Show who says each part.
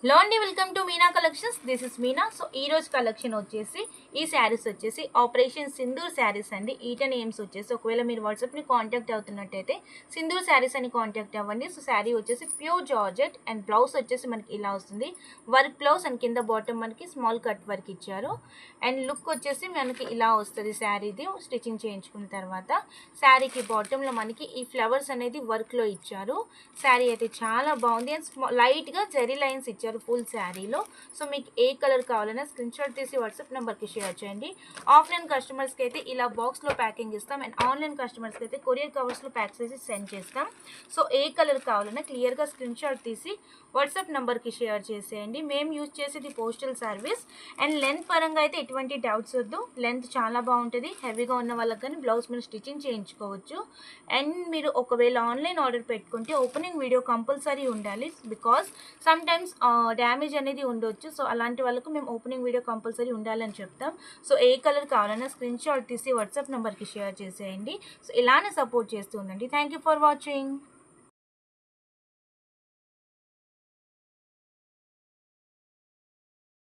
Speaker 1: Hello అండి, welcome to Meena collections. This is Meena. So ఈ రోజు కలెక్షన్ వచ్చేసి ఈ శారీస్ వచ్చేసి ఆపరేషన్ సింధూర్ శారీస్ అండి. ఈటన్ నేమ్స్ వచ్చేసి ఒకవేళ మీరు వాట్సాప్ని కాంటాక్ట్ అవుతున్నట్టయితే సింధూర్ శారీస్ అని కాంటాక్ట్ అవ్వండి. సో శారీ వచ్చేసి ప్యూర్ జార్జెట్ అండ్ బ్లౌజ్ వచ్చేసి మనకి ఇలా వస్తుంది. వర్క్ బ్లౌజ్ అండ్ కింద బాటమ్ మనకి స్మాల్ కట్ వర్క్ ఇచ్చారు. అండ్ లుక్ వచ్చేసి మనకి ఇలా వస్తుంది. శారీది స్టిచ్చింగ్ చేయించుకున్న తర్వాత శారీకి బాటంలో మనకి ఈ ఫ్లవర్స్ అనేది వర్క్లో ఇచ్చారు. శారీ అయితే చాలా బాగుంది అండ్ లైట్గా జెరీ లైన్స్ ఇచ్చారు ఫుల్ శారీలో. సో మీకు ఏ కలర్ కావాలన్నా స్క్రీన్ షాట్ తీసి వాట్సాప్ నెంబర్కి షేర్ చేయండి. ఆఫ్లైన్ కస్టమర్స్కి అయితే ఇలా బాక్స్లో ప్యాకింగ్ ఇస్తాం అండ్ ఆన్లైన్ కస్టమర్స్కి అయితే కొరియర్ కవర్స్లో ప్యాక్ చేసి సెండ్ చేస్తాం. సో ఏ కలర్ కావాలన్నా క్లియర్గా స్క్రీన్ షాట్ తీసి వాట్సాప్ నెంబర్కి షేర్ చేసేయండి. మేము యూజ్ చేసేది పోస్టల్ సర్వీస్ అండ్ లెంత్ పరంగా అయితే ఎటువంటి డౌట్స్ వద్దు. లెంత్ చాలా బాగుంటుంది. హెవీగా ఉన్న వాళ్ళకి కానీ బ్లౌజ్ మీరు స్టిచ్చింగ్ చేయించుకోవచ్చు. అండ్ మీరు ఒకవేళ ఆన్లైన్ ఆర్డర్ పెట్టుకుంటే ఓపెనింగ్ వీడియో కంపల్సరీ ఉండాలి. బికాస్ సమ్ టైమ్స్ డ్యామేజ్ అనేది ఉండొచ్చు. సో అలాంటి వాళ్ళకు మేము ఓపెనింగ్ వీడియో కంపల్సరీ ఉండాలని చెప్తాం. సో ఏ కలర్ కావాలన్నా స్క్రీన్ షాట్ తీసి వాట్సాప్ నెంబర్కి షేర్ చేసేయండి. సో ఇలానే సపోర్ట్ చేస్తూ ఉండండి. Thank you for watching.